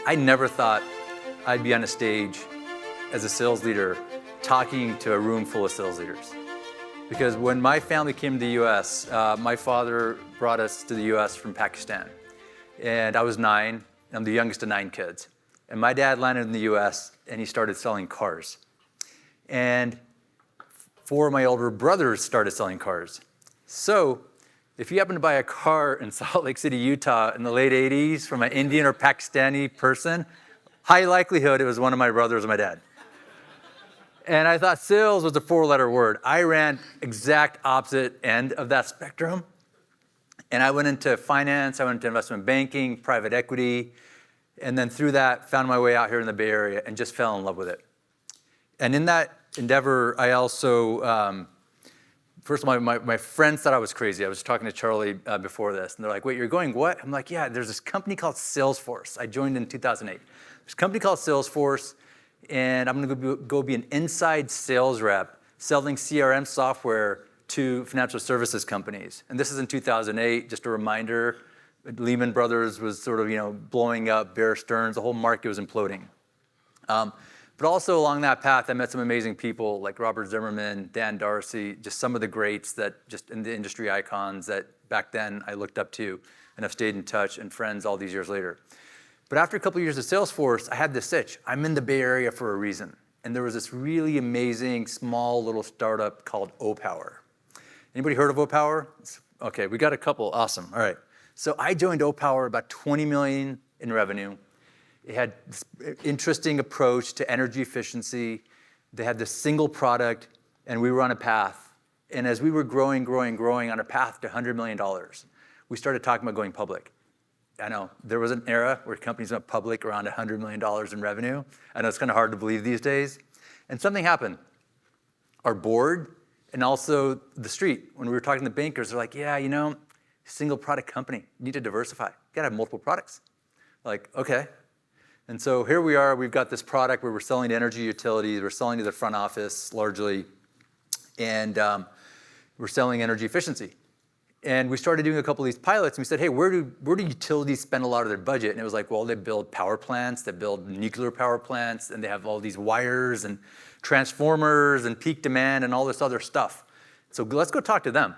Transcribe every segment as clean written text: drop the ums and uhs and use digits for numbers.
I never thought I'd be on a stage as a sales leader talking to a room full of sales leaders. Because when my family came to the US, my father brought us to the US from Pakistan. And I was 9, I'm the youngest of 9 kids. And my dad landed in the US and he started selling cars. And 4 of my older brothers started selling cars. So if you happen to buy a car in Salt Lake City, Utah in the late 80s from an Indian or Pakistani person, high likelihood it was one of my brothers or my dad. And I thought sales was a 4-letter word. I ran exact opposite end of that spectrum. And I went into finance, I went into investment banking, private equity, and then through that found my way out here in the Bay Area and just fell in love with it. And in that endeavor, I also, first of all, my friends thought I was crazy. I was talking to Charlie before this, and they're like, wait, you're going what? I'm like, yeah, there's this company called Salesforce. I joined in 2008. There's a company called Salesforce, and I'm gonna go be an inside sales rep selling CRM software to financial services companies. And this is in 2008, just a reminder, Lehman Brothers was sort of, blowing up, Bear Stearns, the whole market was imploding. But also along that path, I met some amazing people like Robert Zimmerman, Dan Darcy, just some of the greats that just in the industry icons that back then I looked up to and have stayed in touch and friends all these years later. But after a couple of years at Salesforce, I had this itch. I'm in the Bay Area for a reason. And there was this really amazing small little startup called O-Power. Anybody heard of O-Power? Okay, we got a couple, awesome, all right. So I joined O-Power about 20 million in revenue. It had this interesting approach to energy efficiency. They had this single product, and we were on a path. And as we were growing on a path to $100 million, we started talking about going public. I know, there was an era where companies went public around $100 million in revenue. I know it's kind of hard to believe these days. And something happened. Our board and also the street, when we were talking to bankers, they're like, yeah, single product company, you need to diversify. You gotta have multiple products. Like, okay. And so here we are, we've got this product where we're selling to energy utilities, we're selling to the front office largely, and we're selling energy efficiency. And we started doing a couple of these pilots, and we said, hey, where do utilities spend a lot of their budget? And it was like, well, they build power plants, they build nuclear power plants, and they have all these wires and transformers and peak demand and all this other stuff. So let's go talk to them.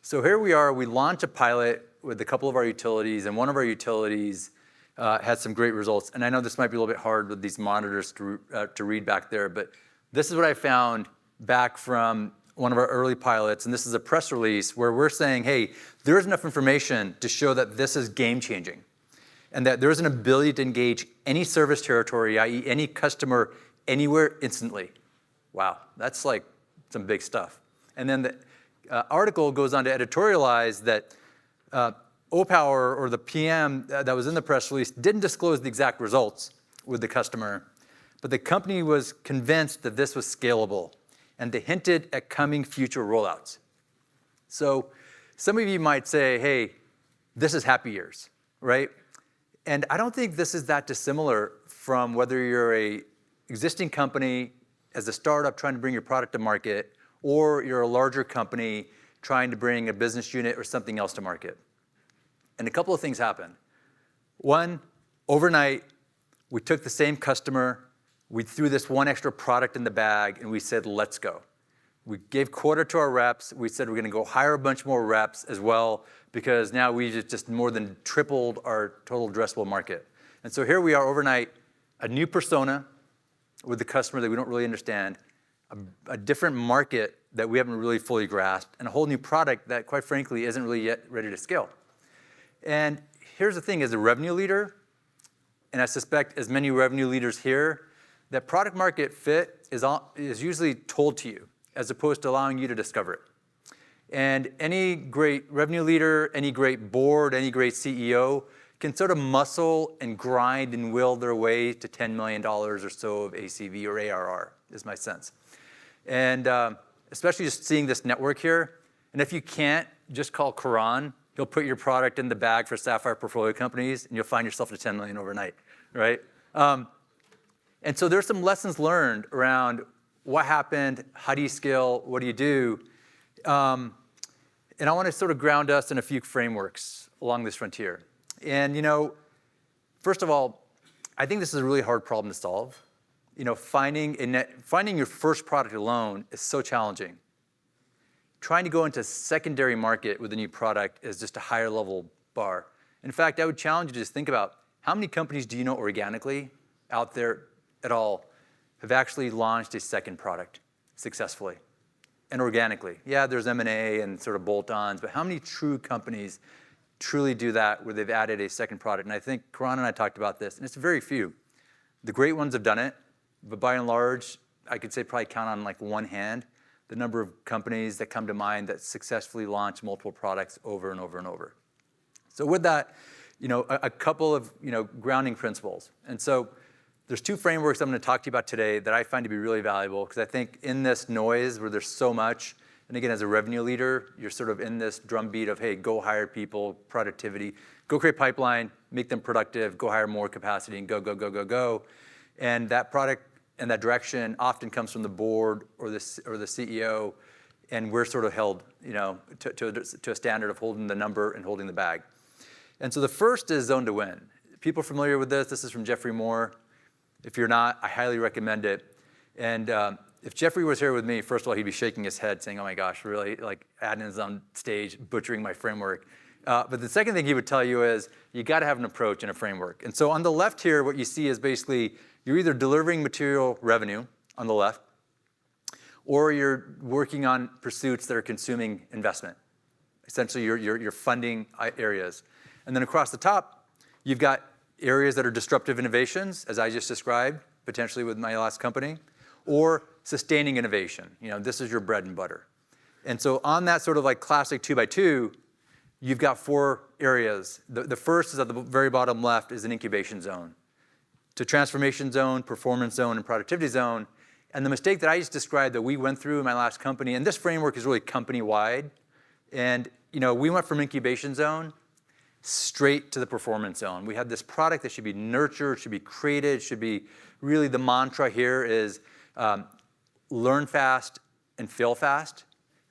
So here we are, we launched a pilot with a couple of our utilities, and one of our utilities had some great results. And I know this might be a little bit hard with these monitors to read back there, but this is what I found back from one of our early pilots, and this is a press release where we're saying, hey, there's enough information to show that this is game-changing, and that there's an ability to engage any service territory, i.e. any customer, anywhere instantly. Wow, that's like some big stuff. And then the article goes on to editorialize that O-Power, or the PM that was in the press release, didn't disclose the exact results with the customer, but the company was convinced that this was scalable, and they hinted at coming future rollouts. So some of you might say, hey, this is happy years, right? And I don't think this is that dissimilar from whether you're a existing company as a startup trying to bring your product to market, or you're a larger company trying to bring a business unit or something else to market. And a couple of things happened. One, overnight, we took the same customer, we threw this one extra product in the bag, and we said, let's go. We gave quota to our reps. We said we're gonna go hire a bunch more reps as well, because now we just more than tripled our total addressable market. And so here we are overnight, a new persona with the customer that we don't really understand, a different market that we haven't really fully grasped, and a whole new product that, quite frankly, isn't really yet ready to scale. And here's the thing, as a revenue leader, and I suspect as many revenue leaders here, that product market fit is usually told to you, as opposed to allowing you to discover it. And any great revenue leader, any great board, any great CEO can sort of muscle and grind and will their way to $10 million or so of ACV or ARR, is my sense. And especially just seeing this network here. And if you can't, just call Karan. He'll put your product in the bag for Sapphire portfolio companies, and you'll find yourself at 10 million overnight, right? And so there's some lessons learned around what happened, how do you scale, what do you do? And I want to sort of ground us in a few frameworks along this frontier. And first of all, I think this is a really hard problem to solve. Finding your first product alone is so challenging. Trying to go into a secondary market with a new product is just a higher level bar. In fact, I would challenge you to just think about how many companies do you know organically out there at all have actually launched a second product successfully and organically. Yeah, there's M&A and sort of bolt-ons, but how many true companies truly do that where they've added a second product? And I think Karan and I talked about this, and it's very few. The great ones have done it, but by and large, I could say probably count on like one hand the number of companies that come to mind that successfully launch multiple products over and over and over. So with that, a couple of grounding principles. And so there's two frameworks I'm going to talk to you about today that I find to be really valuable, because I think in this noise where there's so much, and again, as a revenue leader, you're sort of in this drumbeat of, hey, go hire people, productivity, go create pipeline, make them productive, go hire more capacity, and go, go, go, go, go. And that product and that direction often comes from the board or the CEO, and we're sort of held to a standard of holding the number and holding the bag. And so the first is zone to win. People familiar with this? This is from Jeffrey Moore. If you're not, I highly recommend it. And if Jeffrey was here with me, first of all, he'd be shaking his head saying, oh my gosh, really? Like Adnan's on stage butchering my framework. But the second thing he would tell you is you got to have an approach and a framework. And so on the left here, what you see is basically you're either delivering material revenue on the left, or you're working on pursuits that are consuming investment. Essentially, you're funding areas. And then across the top, you've got areas that are disruptive innovations, as I just described, potentially with my last company, or sustaining innovation. This is your bread and butter. And so on that sort of like classic 2x2, you've got four areas. The first is at the very bottom left is an incubation zone. To transformation zone, performance zone, and productivity zone. And the mistake that I just described that we went through in my last company, and this framework is really company-wide, and we went from incubation zone straight to the performance zone. We had this product that should be nurtured, should be created, should be really the mantra here is learn fast and fail fast.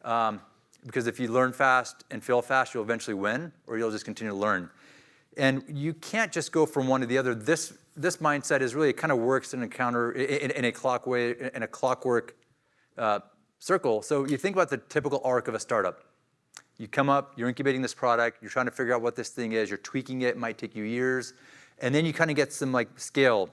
Because if you learn fast and fail fast, you'll eventually win, or you'll just continue to learn. And you can't just go from one to the other. This mindset is really, it kind of works in a clockwork circle. So you think about the typical arc of a startup. You come up, you're incubating this product, you're trying to figure out what this thing is, you're tweaking it might take you years, and then you kind of get some like scale.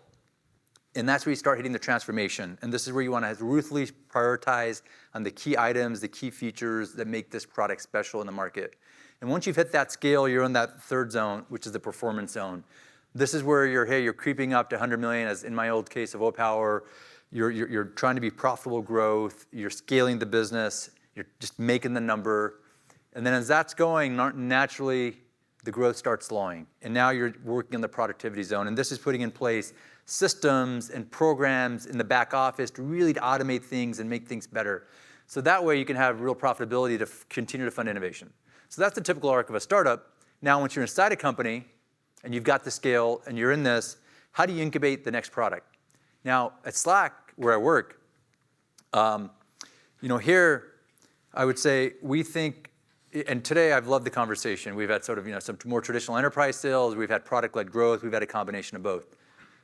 And that's where you start hitting the transformation. And this is where you want to ruthlessly prioritize on the key items, the key features that make this product special in the market. And once you've hit that scale, you're in that third zone, which is the performance zone. This is where you're creeping up to 100 million, as in my old case of O-Power. You're trying to be profitable growth. You're scaling the business. You're just making the number. And then as that's going, naturally, the growth starts slowing. And now you're working in the productivity zone. And this is putting in place systems and programs in the back office to really automate things and make things better. So that way you can have real profitability to continue to fund innovation. So that's the typical arc of a startup. Now, once you're inside a company and you've got the scale and you're in this, how do you incubate the next product? Now, at Slack, where I work, here I would say we think, and today I've loved the conversation. We've had sort of some more traditional enterprise sales. We've had product-led growth. We've had a combination of both.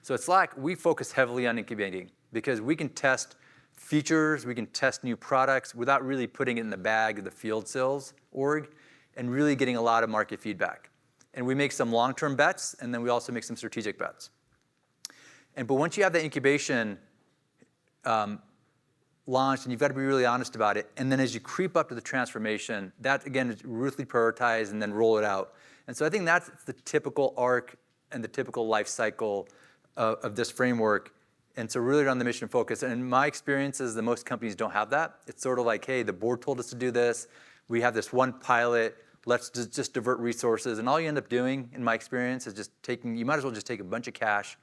So at Slack, we focus heavily on incubating because we can test features, we can test new products without really putting it in the bag of the field sales org and really getting a lot of market feedback. And we make some long-term bets, and then we also make some strategic bets. But once you have that incubation launched, and you've got to be really honest about it, and then as you creep up to the transformation, that, again, is ruthlessly prioritized and then roll it out. And so I think that's the typical arc and the typical life cycle of this framework. And so really around the mission focus. And in my experience is that most companies don't have that. It's sort of like, hey, the board told us to do this. We have this one pilot. Let's just divert resources. And all you end up doing, in my experience, is you might as well just take a bunch of cash,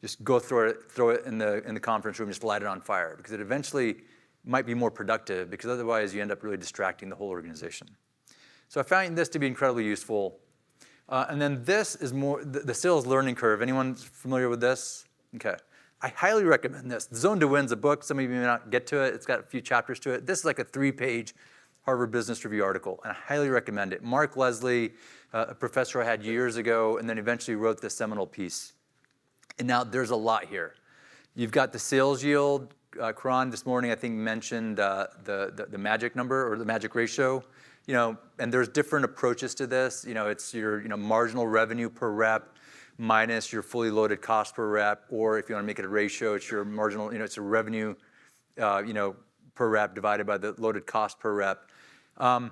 just go throw it in the conference room, just light it on fire. Because it eventually might be more productive, because otherwise you end up really distracting the whole organization. So I found this to be incredibly useful. And then this is more the sales learning curve. Anyone familiar with this? Okay. I highly recommend this. Zone to Win's a book. Some of you may not get to it. It's got a few chapters to it. This is like a 3-page Harvard Business Review article, and I highly recommend it. Mark Leslie, a professor I had years ago, and then eventually wrote this seminal piece. And now there's a lot here. You've got the sales yield. Karan this morning, I think, mentioned the magic number or the magic ratio. And there's different approaches to this. It's your marginal revenue per rep minus your fully loaded cost per rep, or if you want to make it a ratio, it's your marginal, it's a revenue, per rep divided by the loaded cost per rep. And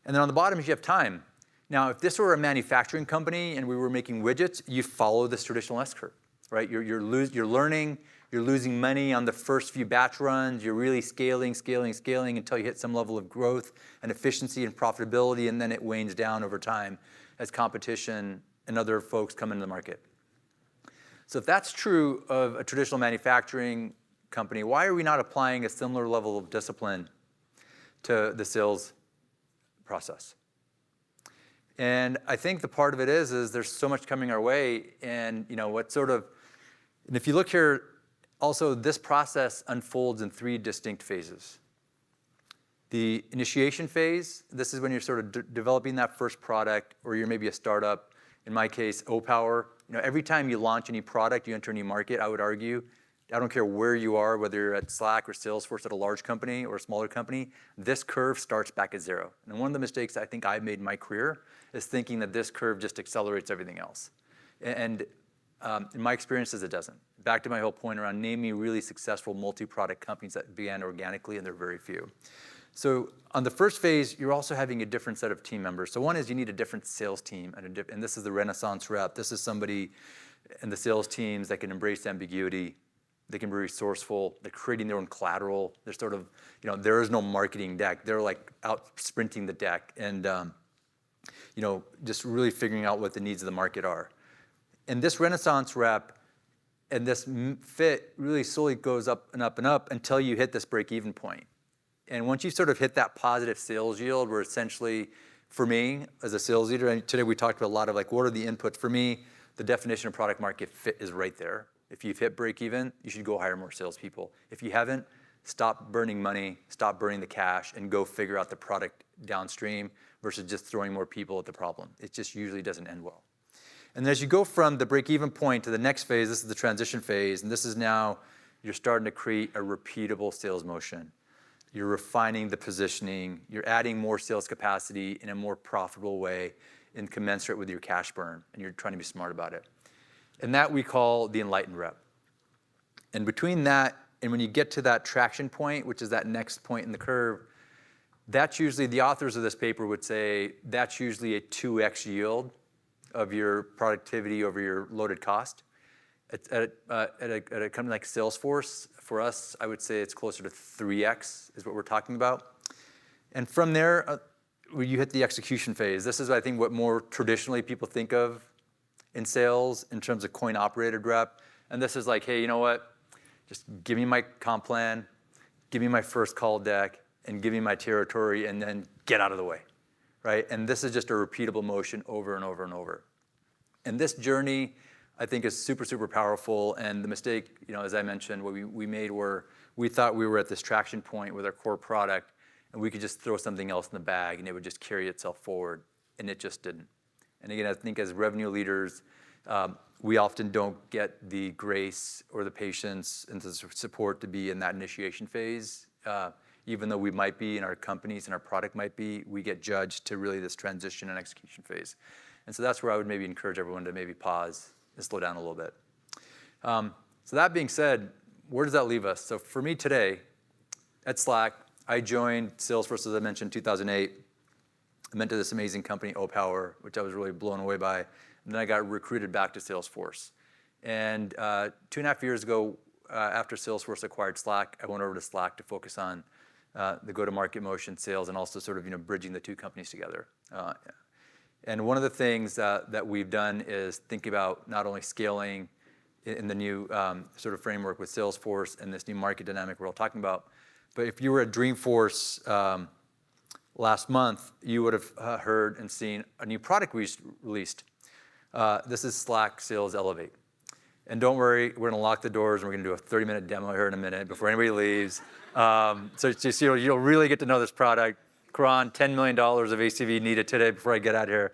then on the bottom, you have time. Now, if this were a manufacturing company and we were making widgets, you follow this traditional S curve, right? You're learning, you're losing money on the first few batch runs, you're really scaling until you hit some level of growth and efficiency and profitability, and then it wanes down over time as competition and other folks come into the market. So if that's true of a traditional manufacturing company, why are we not applying a similar level of discipline to the sales process? And I think the part of it is there's so much coming our way, and and if you look here, also this process unfolds in 3 distinct phases. The initiation phase, this is when you're sort of developing that first product, or you're maybe a startup. In my case, O-Power. Every time you launch any product, you enter a new market, I would argue, I don't care where you are, whether you're at Slack or Salesforce at a large company or a smaller company, this curve starts back at 0. And one of the mistakes I think I've made in my career is thinking that this curve just accelerates everything else. And in my experiences, it doesn't. Back to my whole point around name me really successful multi-product companies that began organically, and they're very few. So on the first phase, you're also having a different set of team members. So one is you need a different sales team, and this is the Renaissance rep. This is somebody in the sales teams that can embrace ambiguity. They can be resourceful. They're creating their own collateral. They're sort of, there is no marketing deck. They're like out sprinting the deck and, just really figuring out what the needs of the market are. And this Renaissance rep and this fit really slowly goes up and up and up until you hit this break-even point. And once you sort of hit that positive sales yield, where essentially, for me, as a sales leader, and today we talked about a lot of what are the inputs. For me, the definition of product market fit is right there. If you've hit break even, you should go hire more salespeople. If you haven't, stop burning money, stop burning the cash, and go figure out the product downstream versus just throwing more people at the problem. It just usually doesn't end well. And as you go from the break-even point to the next phase, this is the transition phase, and this is now you're starting to create a repeatable sales motion. You're refining the positioning. You're adding more sales capacity in a more profitable way and commensurate with your cash burn, and you're trying to be smart about it. And that we call the enlightened rep. And between that and when you get to that traction point, which is that next point in the curve, that's usually, the authors of this paper would say, that's usually a 2x yield of your productivity over your loaded cost. At a company like Salesforce, for us, I would say it's closer to 3x is what we're talking about. And from there, you hit the execution phase. This is, I think, what more traditionally people think of in sales in terms of coin-operated rep. And this is like, hey, you know what? Just give me my comp plan, give me my first call deck, and give me my territory, and then get out of the way, right? And this is just a repeatable motion over and over and over. And this journey, I think, is super, super powerful. And the mistake, as I mentioned, what we made were we thought we were at this traction point with our core product, and we could just throw something else in the bag, and it would just carry itself forward, and it just didn't. And again, I think as revenue leaders, we often don't get the grace or the patience and the support to be in that initiation phase. Even though we might be in our companies and our product might be, we get judged to really this transition and execution phase. And so that's where I would maybe encourage everyone to maybe pause and slow down a little bit. So that being said, where does that leave us? So for me today, at Slack, I joined Salesforce, as I mentioned, in 2008. I went to this amazing company, O-Power, which I was really blown away by. And then I got recruited back to Salesforce. And 2.5 years ago, after Salesforce acquired Slack, I went over to Slack to focus on the go-to-market motion, sales, and also sort of bridging the two companies together. And one of the things that we've done is think about not only scaling in the new sort of framework with Salesforce and this new market dynamic we're all talking about, but if you were at Dreamforce last month, you would have heard and seen a new product we released. This is Slack Sales Elevate. And don't worry, we're gonna lock the doors and we're gonna do a 30-minute demo here in a minute before anybody leaves. So just, you'll really get to know this product. Karan, $10 million of ACV needed today before I get out of here,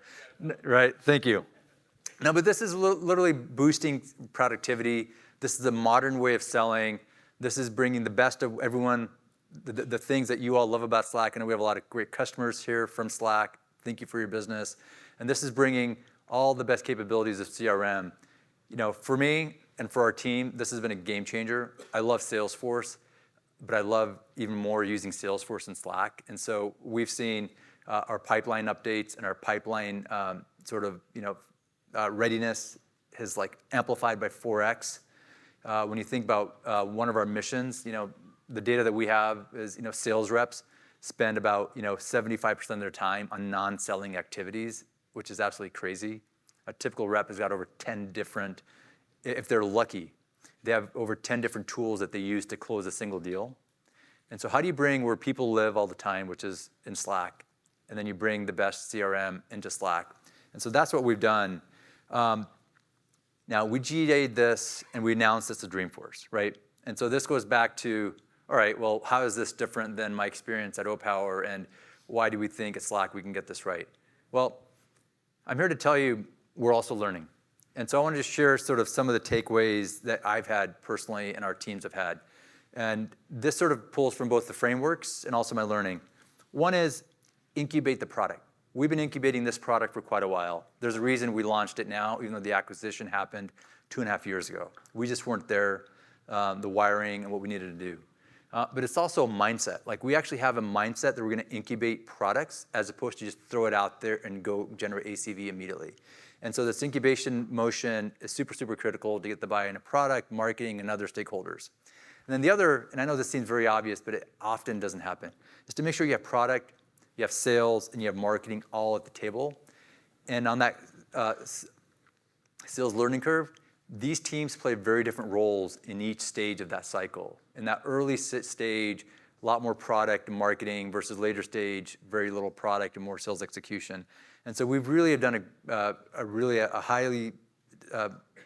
right? Thank you. No, but this is literally boosting productivity. This is a modern way of selling. This is bringing the best of everyone, the things that you all love about Slack. I know we have a lot of great customers here from Slack. Thank you for your business. And this is bringing all the best capabilities of CRM. For me and for our team, this has been a game changer. I love Salesforce, but I love even more using Salesforce and Slack. And so we've seen our pipeline updates and our pipeline readiness has amplified by 4x. When you think about one of our missions, the data that we have is, sales reps spend about 75% of their time on non-selling activities, which is absolutely crazy. A typical rep has got over 10 different, if they're lucky, they have over 10 different tools that they use to close a single deal. And so how do you bring where people live all the time, which is in Slack, and then you bring the best CRM into Slack? And so that's what we've done. Now, we GA'd this, and we announced this at Dreamforce, right? And so this goes back to, all right, well, how is this different than my experience at OPower, and why do we think at Slack we can get this right? Well, I'm here to tell you we're also learning. And so I want to just share sort of some of the takeaways that I've had personally and our teams have had. And this sort of pulls from both the frameworks and also my learning. One is incubate the product. We've been incubating this product for quite a while. There's a reason we launched it now, even though the acquisition happened 2.5 years ago. We just weren't there, the wiring and what we needed to do. But it's also a mindset. We actually have a mindset that we're going to incubate products as opposed to just throw it out there and go generate ACV immediately. And so this incubation motion is super, super critical to get the buy-in of product, marketing, and other stakeholders. And then the other, and I know this seems very obvious, but it often doesn't happen, is to make sure you have product, you have sales, and you have marketing all at the table. And on that sales learning curve, these teams play very different roles in each stage of that cycle. In that early stage, a lot more product and marketing versus later stage, very little product and more sales execution. And so we've really done a highly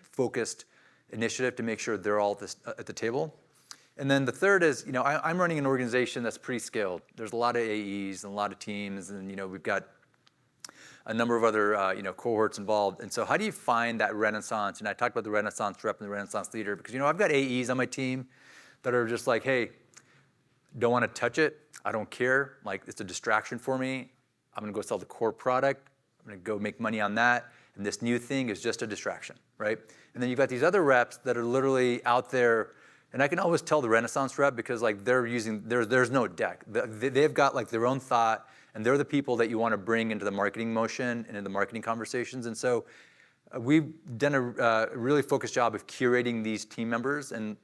focused initiative to make sure they're all at the table. And then the third is, I'm running an organization that's pretty scaled. There's a lot of AEs and a lot of teams, and we've got a number of other cohorts involved. And so how do you find that renaissance? And I talked about the renaissance rep and the renaissance leader because I've got AEs on my team that are just like, hey, don't want to touch it. I don't care. It's a distraction for me. I'm going to go sell the core product. I'm going to go make money on that. And this new thing is just a distraction, right? And then you've got these other reps that are literally out there. And I can always tell the Renaissance rep because they're using, there's no deck. They've got their own thought, and they're the people that you want to bring into the marketing motion and into the marketing conversations. And so we've done a really focused job of curating these team members, and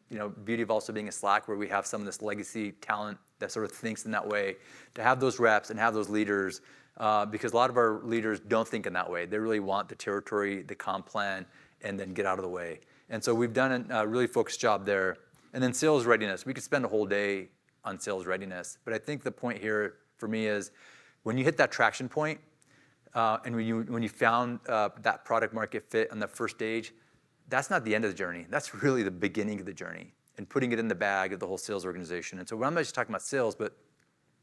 beauty of also being a Slack where we have some of this legacy talent that sort of thinks in that way, to have those reps and have those leaders, because a lot of our leaders don't think in that way. They really want the territory, the comp plan, and then get out of the way. And so we've done a really focused job there. And then sales readiness. We could spend a whole day on sales readiness, but I think the point here for me is when you hit that traction point, and when you found that product market fit on the first stage, that's not the end of the journey. That's really the beginning of the journey and putting it in the bag of the whole sales organization. And so I'm not just talking about sales, but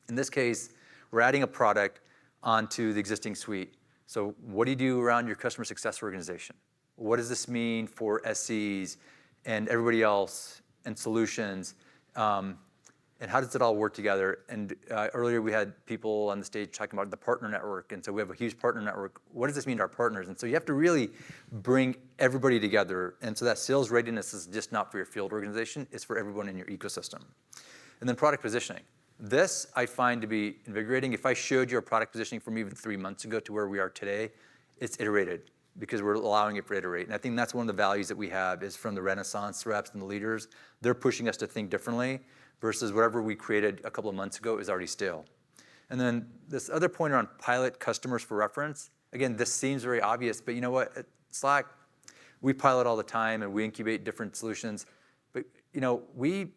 in this case, we're adding a product onto the existing suite. So what do you do around your customer success organization? What does this mean for SCs and everybody else and solutions? And how does it all work together? And earlier we had people on the stage talking about the partner network. And so we have a huge partner network. What does this mean to our partners? And so you have to really bring everybody together. And so that sales readiness is just not for your field organization. It's for everyone in your ecosystem. And then product positioning. This I find to be invigorating. If I showed you our product positioning from even 3 months ago to where we are today, it's iterated because we're allowing it to iterate. And I think that's one of the values that we have is from the Renaissance reps and the leaders. They're pushing us to think differently versus whatever we created a couple of months ago is already stale. And then this other point around pilot customers for reference. Again, this seems very obvious, but you know what? At Slack, we pilot all the time and we incubate different solutions. But we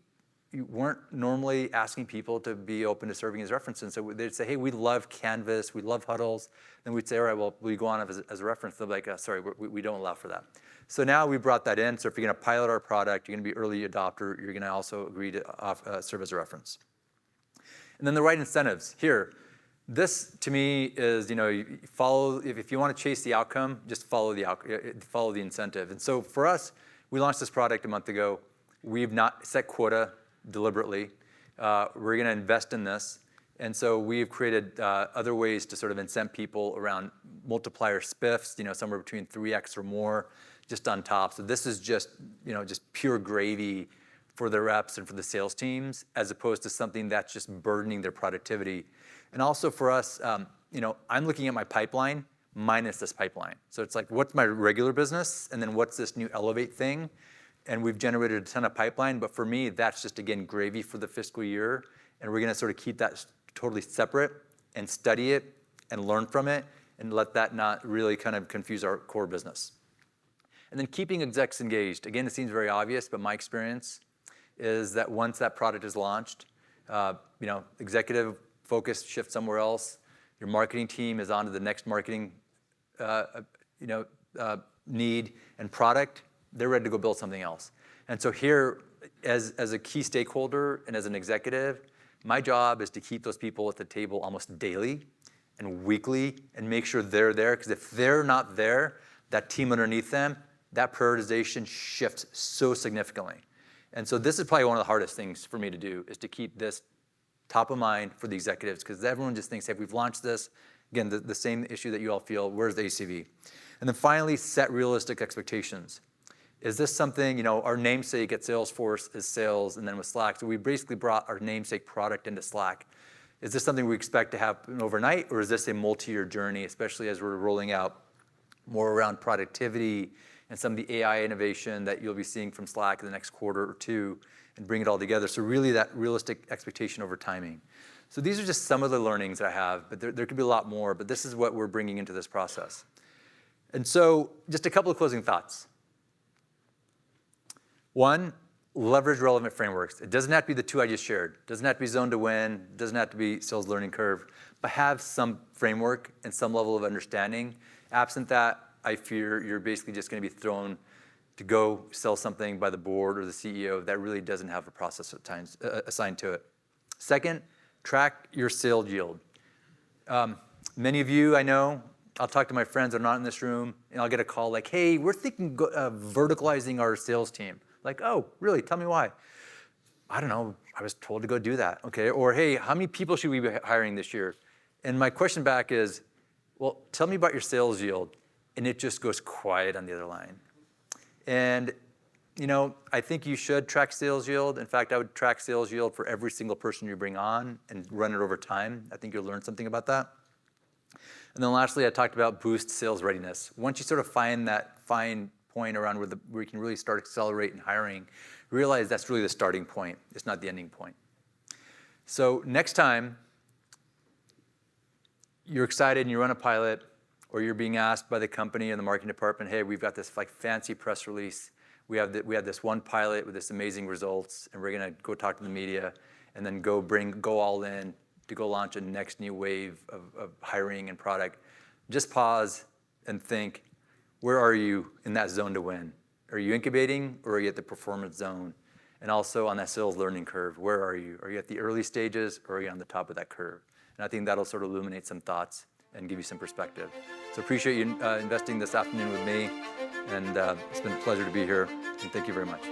weren't normally asking people to be open to serving as references. So they'd say, hey, we love Canvas, we love huddles. Then we'd say, all right, well, will you go on as a reference? They'll be like, sorry, we don't allow for that. So now we brought that in. So if you're going to pilot our product, you're going to be early adopter, you're going to also agree to serve as a reference. And then the right incentives. Here, This to me is, you follow, if you want to chase the outcome, just follow the incentive. And so for us, we launched this product a month ago. We've not set quota deliberately. We're going to invest in this. And so we've created other ways to sort of incent people around multiplier spiffs, somewhere between 3x or more, just on top. So this is just pure gravy for the reps and for the sales teams, as opposed to something that's just burdening their productivity. And also for us, I'm looking at my pipeline minus this pipeline. So it's like, what's my regular business? And then what's this new Elevate thing? And we've generated a ton of pipeline, but for me, that's just, again, gravy for the fiscal year. And we're gonna sort of keep that totally separate and study it and learn from it and let that not really kind of confuse our core business. And then keeping execs engaged. Again, it seems very obvious, but my experience is that once that product is launched, executive focus shifts somewhere else. Your marketing team is on to the next marketing need and product. They're ready to go build something else. And so here, as a key stakeholder and as an executive, my job is to keep those people at the table almost daily and weekly and make sure they're there. Because if they're not there, that team underneath them, that prioritization shifts so significantly. And so this is probably one of the hardest things for me to do, is to keep this top of mind for the executives, because everyone just thinks, hey, we've launched this. Again, the same issue that you all feel, where's the ACV? And then finally, set realistic expectations. Is this something, our namesake at Salesforce is sales, and then with Slack, so we basically brought our namesake product into Slack. Is this something we expect to happen overnight, or is this a multi-year journey, especially as we're rolling out more around productivity and some of the AI innovation that you'll be seeing from Slack in the next quarter or two, and bring it all together. So really that realistic expectation over timing. So these are just some of the learnings I have, but there could be a lot more, but this is what we're bringing into this process. And so just a couple of closing thoughts. One, leverage relevant frameworks. It doesn't have to be the two I just shared. It doesn't have to be Zone to Win. It doesn't have to be Sales Learning Curve, but have some framework and some level of understanding. Absent that, I fear you're basically just going to be thrown to go sell something by the board or the CEO that really doesn't have a process assigned to it. Second, track your sales yield. Many of you, I know, I'll talk to my friends that are not in this room, and I'll get a call like, hey, we're thinking of verticalizing our sales team. Like, oh, really? Tell me why. I don't know. I was told to go do that. Okay. Or, hey, how many people should we be hiring this year? And my question back is, well, tell me about your sales yield. And it just goes quiet on the other line. And, I think you should track sales yield. In fact, I would track sales yield for every single person you bring on and run it over time. I think you'll learn something about that. And then lastly, I talked about boost sales readiness. Once you sort of find that fine point around where you can really start accelerating hiring, realize that's really the starting point. It's not the ending point. So next time you're excited and you run a pilot, or you're being asked by the company and the marketing department, hey, we've got this fancy press release. We have this one pilot with this amazing results, and we're gonna go talk to the media, and then go all in to go launch a next new wave of hiring and product. Just pause and think, where are you in that zone to win? Are you incubating, or are you at the performance zone? And also on that sales learning curve, where are you? Are you at the early stages, or are you on the top of that curve? And I think that'll sort of illuminate some thoughts and give you some perspective. So appreciate you investing this afternoon with me, and it's been a pleasure to be here, and thank you very much.